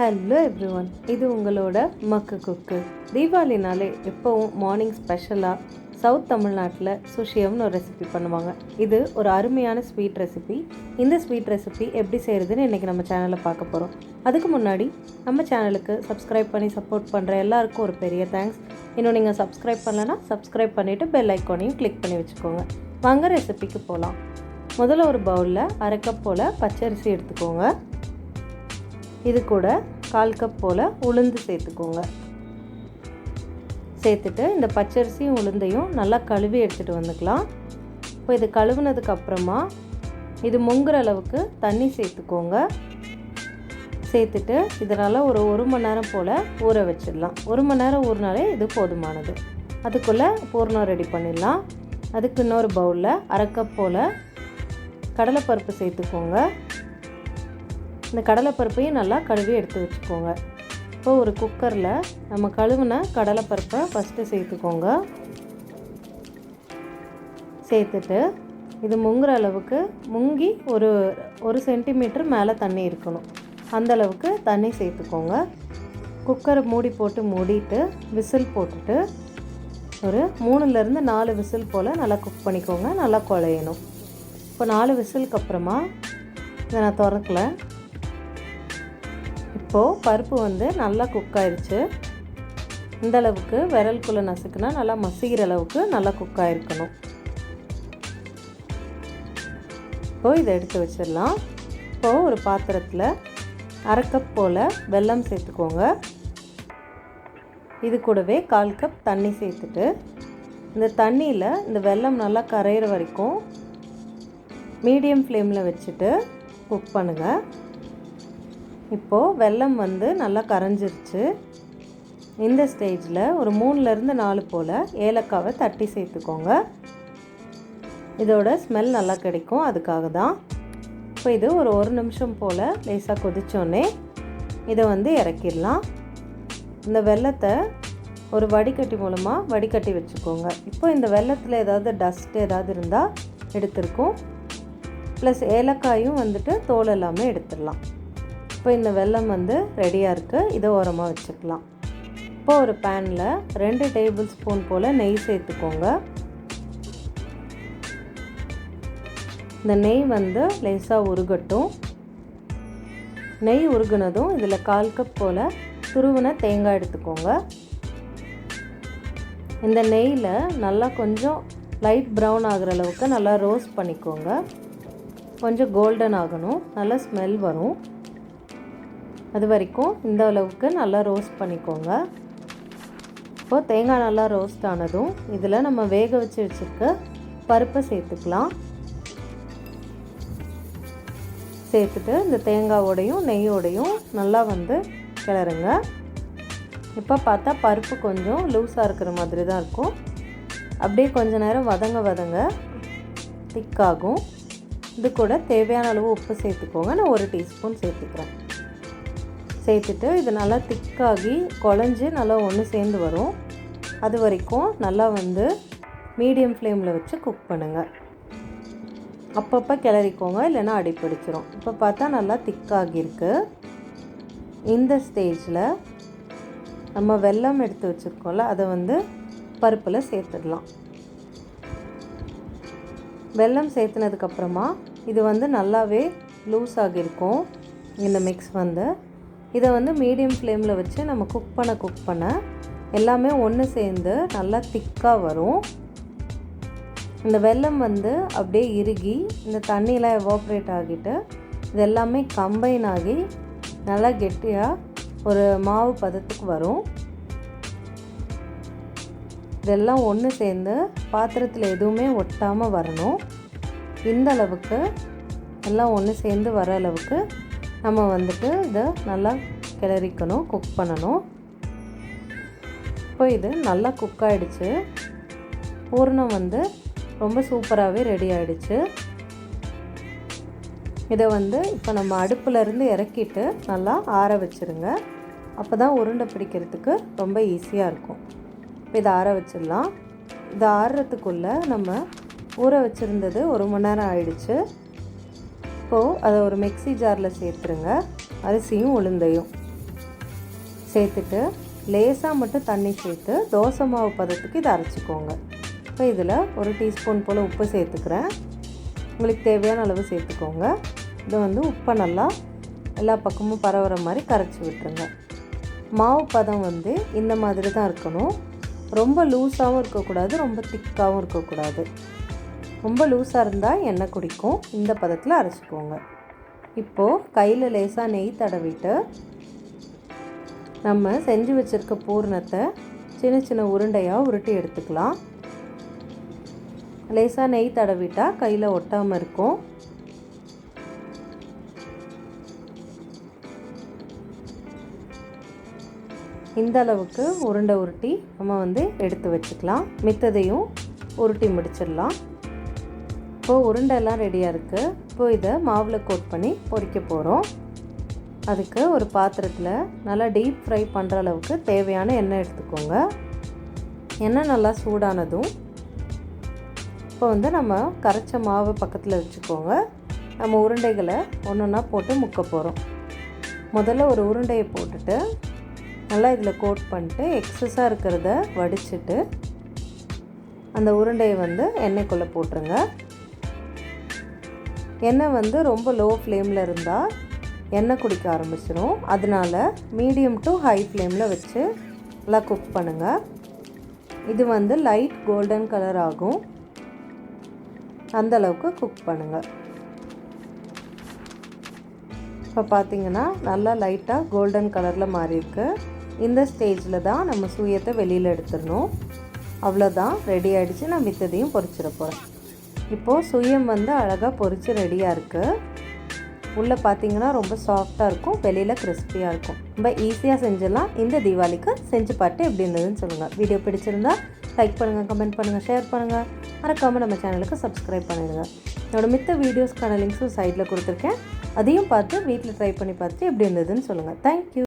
Hello everyone, இது உங்களோட மக்கு குக்கு. தீபாவளினாலே எப்போவும் மார்னிங் ஸ்பெஷலாக சவுத் தமிழ்நாட்டில் சுஷியம்னு ஒரு ரெசிபி பண்ணுவாங்க. இது ஒரு அருமையான ஸ்வீட் ரெசிபி. இந்த ஸ்வீட் ரெசிபி எப்படி செய்கிறதுன்னு இன்றைக்கி நம்ம சேனலில் பார்க்க போகிறோம். அதுக்கு முன்னாடி நம்ம சேனலுக்கு சப்ஸ்கிரைப் பண்ணி சப்போர்ட் பண்ணுற எல்லாருக்கும் ஒரு பெரிய தேங்க்ஸ். இன்னும் நீங்கள் சப்ஸ்கிரைப் பண்ணலைன்னா சப்ஸ்கிரைப் பண்ணிவிட்டு பெல் ஐக்கானையும் கிளிக் பண்ணி வச்சுக்கோங்க. வாங்க ரெசிபிக்கு போகலாம். முதல்ல ஒரு பவுலில் 1/2 கப் போல் பச்சரிசி எடுத்துக்கோங்க. இது கூட 1/4 கப் போல் உளுந்து சேர்த்துக்கோங்க. சேர்த்துட்டு இந்த பச்சரிசியும் உளுந்தையும் நல்லா கழுவி எடுத்துகிட்டு வந்துக்கலாம். இப்போ இது கழுவுனதுக்கு அப்புறமா இது முங்குற அளவுக்கு தண்ணி சேர்த்துக்கோங்க. சேர்த்துட்டு இதனால் ஒரு மணி நேரம் போல் ஊற வச்சிடலாம். 1 மணி நேரம் ஊறினாலே இது போதுமானது. அதுக்குள்ளே பூர்ணம் ரெடி பண்ணிடலாம். அதுக்கு இன்னொரு பவுலில் 1/2 கப் போல் கடலைப்பருப்பு சேர்த்துக்கோங்க. இந்த கடலைப்பருப்பையும் நல்லா கழுவி எடுத்து வச்சுக்கோங்க. இப்போ ஒரு குக்கரில் நம்ம கழுவின கடலைப்பருப்பை ஃபஸ்ட்டு சேர்த்துக்கோங்க. சேர்த்துட்டு இது முங்குற அளவுக்கு முங்கி ஒரு சென்டிமீட்டர் மேலே தண்ணி இருக்கணும். அந்தளவுக்கு தண்ணி சேர்த்துக்கோங்க. குக்கரை மூடிட்டு விசில் போட்டுட்டு ஒரு 3லேருந்து 4 விசில் போல் நல்லா குக் பண்ணிக்கோங்க. நல்லா குழையணும். இப்போ 4 விசிலுக்கு அப்புறமா இதை நான் திறக்கல. இப்போது பருப்பு நல்லா குக் ஆயிடுச்சு. இந்தளவுக்கு விரலுக்குள்ளே நசுக்குனா நல்லா மசிகிற அளவுக்கு நல்லா குக் ஆகிருக்கணும். இப்போது இதை எடுத்து வச்சிடலாம். இப்போது ஒரு பாத்திரத்தில் 1/2 கப் போல் வெல்லம் சேர்த்துக்கோங்க. இது கூடவே 1/4 கப் தண்ணி சேர்த்துட்டு இந்த தண்ணியில் இந்த வெல்லம் நல்லா கரையிற வரைக்கும் மீடியம் ஃப்ளேமில் வச்சுட்டு குக் பண்ணுங்கள். இப்போது வெல்லம் நல்லா கரைஞ்சிருச்சு. இந்த ஸ்டேஜில் ஒரு 3லேருந்து 4 போல் ஏலக்காவை தட்டி சேர்த்துக்கோங்க. இதோட ஸ்மெல் நல்லா கிடைக்கும், அதுக்காக தான். இப்போ இது ஒரு நிமிஷம் போல் லேசாக கொதித்தோடனே இதை இறக்கிடலாம். இந்த வெல்லத்தை ஒரு வடிகட்டி மூலமாக வடிகட்டி வச்சுக்கோங்க. இப்போ இந்த வெல்லத்தில் ஏதாவது டஸ்ட் ஏதாவது இருந்தால் எடுத்துருக்கோம். ப்ளஸ் ஏலக்காயும் தோல் எல்லாமே எடுத்துடலாம். இப்போ இந்த வெல்லம் ரெடியாக இருக்குது. இதை ஓரமாக வச்சுக்கலாம். இப்போ ஒரு பேனில் 2 டேபிள் ஸ்பூன் போல் நெய் சேர்த்துக்கோங்க. இந்த நெய் லேசாக உருகட்டும். நெய் உருகுனதும் இதில் 1/4 கப் போல் துருவின தேங்காய் எடுத்துக்கோங்க. இந்த நெய்யில் நல்லா கொஞ்சம் லைட் ப்ரௌன் ஆகிற அளவுக்கு நல்லா ரோஸ்ட் பண்ணிக்கோங்க. கொஞ்சம் கோல்டன் ஆகணும், நல்லா ஸ்மெல் வரும். அது வரைக்கும் இந்த அளவுக்கு நல்லா ரோஸ்ட் பண்ணிக்கோங்க. இப்போது தேங்காய் நல்லா ரோஸ்ட் ஆனதும் இதில் நம்ம வேக வச்சுருக்க பருப்பை சேர்த்துக்கலாம். சேர்த்துட்டு இந்த தேங்காயோடையும் நெய்யோடையும் நல்லா கிளறுங்க. இப்போ பார்த்தா பருப்பு கொஞ்சம் லூஸாக இருக்கிற மாதிரி தான் இருக்கும். அப்படியே கொஞ்ச நேரம் வதங்க திக்காகும். இது கூட தேவையான அளவு உப்பு சேர்த்துக்கோங்க. நான் 1 டீஸ்பூன் சேர்த்துக்கிறேன். சேர்த்துட்டு இது நல்லா திக்காகி குழஞ்சி நல்லா ஒன்று சேர்ந்து வரும். அது வரைக்கும் நல்லா மீடியம் ஃப்ளேமில் வச்சு குக் பண்ணுங்கள். அப்பப்போ கிளறிக்கோங்க, இல்லைன்னா அடிப்பிடிச்சிரும். இப்போ பார்த்தா நல்லா திக்காகிருக்கு. இந்த ஸ்டேஜில் நம்ம வெல்லம் எடுத்து வச்சுருக்கோம்ல, அதை பருப்பில் சேர்த்துடலாம். வெல்லம் சேர்த்துனதுக்கப்புறமா இது நல்லாவே லூஸ் ஆகியிருக்கும். இந்த மிக்ஸ் இதை மீடியம் ஃப்ளேமில் வச்சு நம்ம குக் பண்ண எல்லாமே ஒன்று சேர்ந்து நல்லா திக்காக வரும். இந்த வெல்லம் அப்படியே இறுகி இந்த தண்ணியெலாம் எவாப்ரேட் ஆகிட்டு இது எல்லாமே கம்பைன் ஆகி நல்லா கெட்டியாக ஒரு மாவு பதத்துக்கு வரும். இதெல்லாம் ஒன்று சேர்ந்து பாத்திரத்தில் எதுவுமே ஒட்டாமல் வரணும். இந்த அளவுக்கு எல்லாம் ஒன்று சேர்ந்து வர அளவுக்கு நம்ம இதை நல்லா கிளறிக்கணும், குக் பண்ணணும். இப்போ இது நல்லா குக் ஆகிடுச்சு. பூர்ணம் ரொம்ப சூப்பராகவே ரெடி ஆகிடுச்சு. இதை இப்போ நம்ம அடுப்புலேருந்து இறக்கிட்டு நல்லா ஆற வச்சுருங்க. அப்போ தான் உருண்டை பிடிக்கிறதுக்கு ரொம்ப ஈஸியாக இருக்கும். இப்போ இதை ஆற வச்சிடலாம். இதை ஆறுறதுக்குள்ளே நம்ம ஊற வச்சுருந்தது 1 மணி நேரம் ஆயிடுச்சு. இப்போது அதை ஒரு மிக்ஸி ஜாரில் சேர்த்துருங்க, அரிசியும் உளுந்தையும். சேர்த்துட்டு லேசாக மட்டும் தண்ணி சேர்த்து தோசை மாவு பதத்துக்கு இதை அரைச்சிக்கோங்க. இப்போ இதில் ஒரு டீஸ்பூன் போல் உப்பு சேர்த்துக்கிறேன். உங்களுக்கு தேவையான அளவு சேர்த்துக்கோங்க. இதை உப்பை நல்லா எல்லா பக்கமும் பரவுற மாதிரி கரைச்சி விட்டுருங்க. மாவு பதம் இந்த மாதிரி தான் இருக்கணும். ரொம்ப லூஸாகவும் இருக்கக்கூடாது, ரொம்ப திக்காகவும் இருக்கக்கூடாது. ரொம்ப லூஸாக இருந்தால் எண்ணெய் குடிக்கும். இந்த பதத்தில் அரைச்சிக்கோங்க. இப்போது கையில் லேசாக நெய் தடவிட்டு நம்ம செஞ்சு வச்சுருக்க பூரணத்தை சின்ன சின்ன உருண்டையாக உருட்டி எடுத்துக்கலாம். லேசாக நெய் தடவிட்டால் கையில் ஒட்டாமல் இருக்கும். இந்த அளவுக்கு உருண்டை உருட்டி நம்ம எடுத்து வச்சுக்கலாம். மித்ததையும் உருட்டி முடிச்சிடலாம். இப்போது உருண்டெல்லாம் ரெடியாக இருக்குது. இப்போது இதை மாவில் கோட் பண்ணி பொரிக்க போகிறோம். அதுக்கு ஒரு பாத்திரத்தில் நல்லா டீப் ஃப்ரை பண்ணுற அளவுக்கு தேவையான எண்ணெய் எடுத்துக்கோங்க. எண்ணெய் நல்லா சூடானதும் இப்போ நம்ம கரைச்ச மாவு பக்கத்தில் வச்சுக்கோங்க. நம்ம உருண்டைகளை ஒன்றா போட்டு முக்க போகிறோம். முதல்ல ஒரு உருண்டையை போட்டுட்டு நல்லா இதில் கோட் பண்ணிட்டு எக்ஸஸாக இருக்கிறத வடிச்சிட்டு அந்த உருண்டையை எண்ணெய்க்குள்ளே போட்டுருங்க. எண்ணெய் ரொம்ப லோ ஃப்ளேமில் இருந்தால் எண்ணெய் குடிக்க ஆரம்பிச்சிடும். அதனால் மீடியம் டு ஹை ஃப்ளேமில் வச்சு நல்லா குக் பண்ணுங்கள். இது லைட் கோல்டன் கலர் ஆகும். அந்தளவுக்கு குக் பண்ணுங்கள். இப்போ பார்த்திங்கன்னா நல்லா லைட்டாக கோல்டன் கலரில் மாறி இருக்கு. இந்த ஸ்டேஜில் தான் நம்ம சூயத்தை வெளியில் எடுத்துடணும். அவ்வளோதான், ரெடி ஆகிடுச்சு. நான் மித்ததையும் பொரிச்சிட போகிறேன். இப்போது சுயம் அழகாக பொரித்து ரெடியாக இருக்குது. உள்ளே பார்த்திங்கன்னா ரொம்ப சாஃப்டாக இருக்கும், வெளியில் கிறிஸ்பியாக இருக்கும். ரொம்ப ஈஸியாக செஞ்சிடலாம். இந்த தீபாவளிக்கு செஞ்சு பார்த்து எப்படி இருந்ததுன்னு சொல்லுங்கள். வீடியோ பிடிச்சிருந்தா லைக் பண்ணுங்கள், கமெண்ட் பண்ணுங்கள், ஷேர் பண்ணுங்கள். மறக்காமல் நம்ம சேனலுக்கு சப்ஸ்கிரைப் பண்ணிடுங்க. என்னோடய மித்த வீடியோஸ்க்கான லிங்க்ஸும் சைடில் கொடுத்துருக்கேன். அதையும் பார்த்து வீட்டில் ட்ரை பண்ணி பார்த்துட்டு எப்படி இருந்ததுன்னு சொல்லுங்கள். தேங்க்யூ.